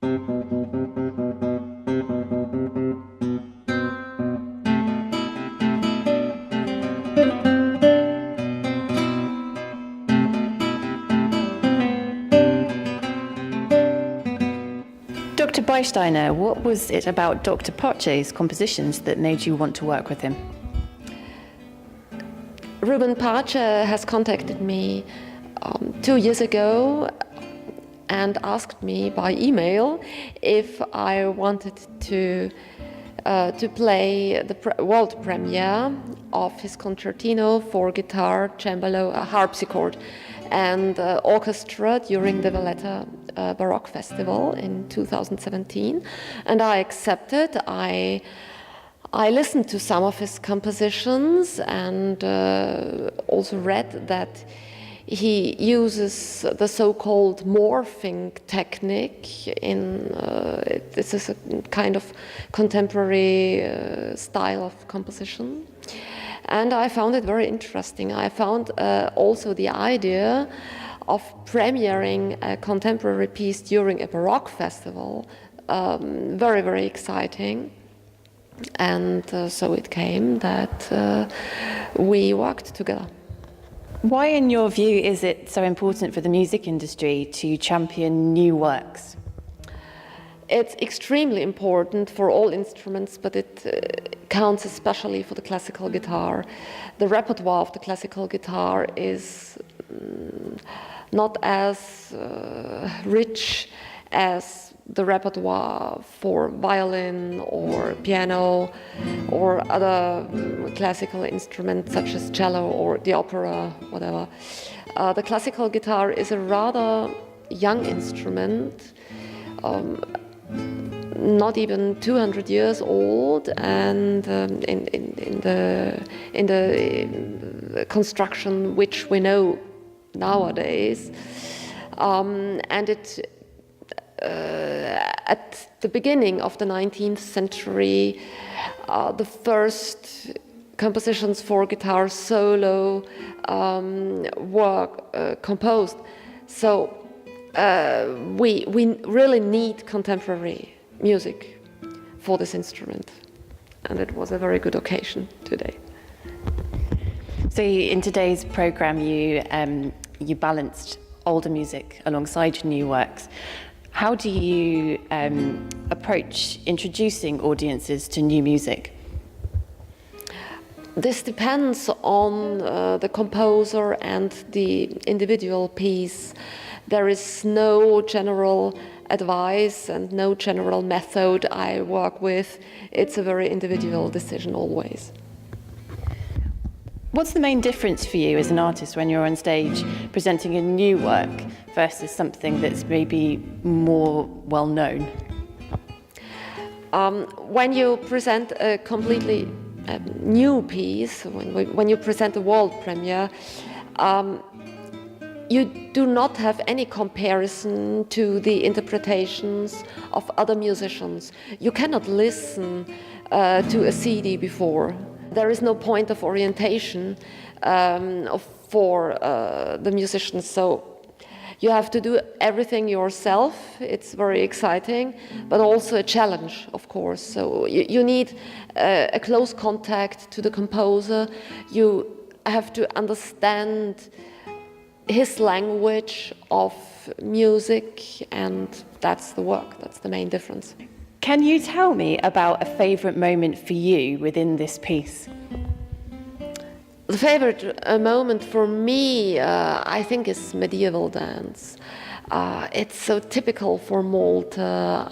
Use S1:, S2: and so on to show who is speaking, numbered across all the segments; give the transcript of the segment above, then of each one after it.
S1: Dr. Beisteiner, what was it about Dr. Pace's compositions that made you want to work with him?
S2: Ruben Pace has contacted me 2 years ago and asked me by email if I wanted to play the world premiere of his concertino for guitar, cembalo, harpsichord and orchestra during the Valletta Baroque Festival in 2017, and I accepted. I listened to some of his compositions and also read that he uses the so-called morphing technique this is a kind of contemporary style of composition. And I found it very interesting. I found also the idea of premiering a contemporary piece during a Baroque festival very, very exciting. And so it came that we worked together.
S1: Why, in your view, is it so important for the music industry to champion new works?
S2: It's extremely important for all instruments, but it counts especially for the classical guitar. The repertoire of the classical guitar is not as rich as the repertoire for violin or piano or other classical instruments such as cello or the opera, whatever. The classical guitar is a rather young instrument, not even 200 years old, and in the construction which we know nowadays, and it at the beginning of the 19th century, the first compositions for guitar solo were composed. So we really need contemporary music for this instrument, and it was a very good occasion today.
S1: So in today's program, you balanced older music alongside new works. How do you approach introducing audiences to new music?
S2: This depends on the composer and the individual piece. There is no general advice and no general method I work with. It's a very individual decision always.
S1: What's the main difference for you as an artist when you're on stage presenting a new work versus something that's maybe more well known?
S2: When you present a completely new piece, when you present a world premiere, you do not have any comparison to the interpretations of other musicians. You cannot listen to a CD before. There is no point of orientation for the musicians, so you have to do everything yourself. It's very exciting, but also a challenge, of course. So you need a close contact to the composer. You have to understand his language of music, and that's the work, that's the main difference.
S1: Can you tell me about a favourite moment for you within this piece?
S2: The favorite moment for me, I think, is medieval dance. It's so typical for Malta.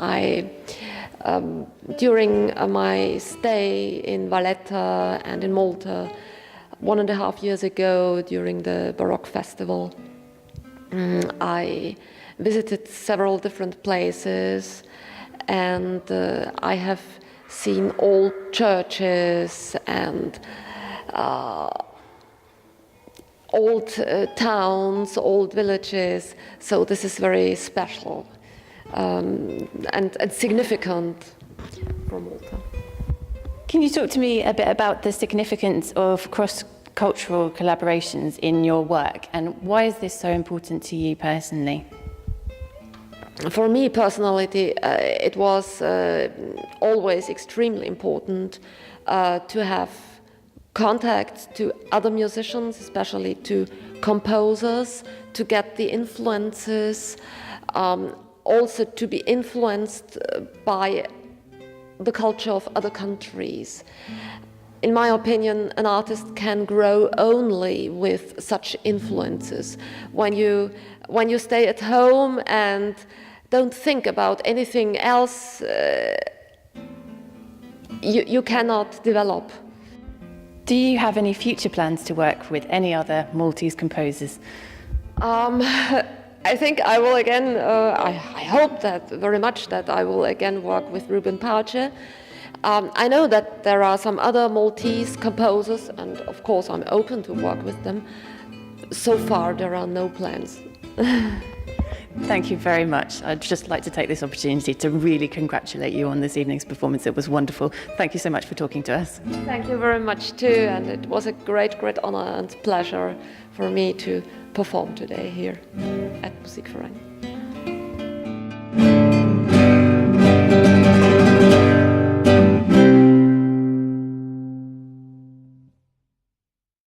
S2: During my stay in Valletta and in Malta 1.5 years ago during the Baroque Festival, I visited several different places, and I have seen old churches and old towns, old villages. So this is very special and significant for Malta.
S1: Can you talk to me a bit about the significance of cross-cultural collaborations in your work, and why is this so important to you personally?
S2: For me personally, it was always extremely important to have contact to other musicians, especially to composers, to get the influences, also to be influenced by the culture of other countries. In my opinion, an artist can grow only with such influences. When you stay at home and don't think about anything else, you cannot develop.
S1: Do you have any future plans to work with any other Maltese composers?
S2: I think I will again, I hope that very much that I will again work with Ruben Pauce. I know that there are some other Maltese composers, and of course I'm open to work with them. So far there are no plans.
S1: Thank you very much. I'd just like to take this opportunity to really congratulate you on this evening's performance. It was wonderful. Thank you so much for talking to us.
S2: Thank you very much too, and it was a great honor and pleasure for me to perform today here at Musikverein.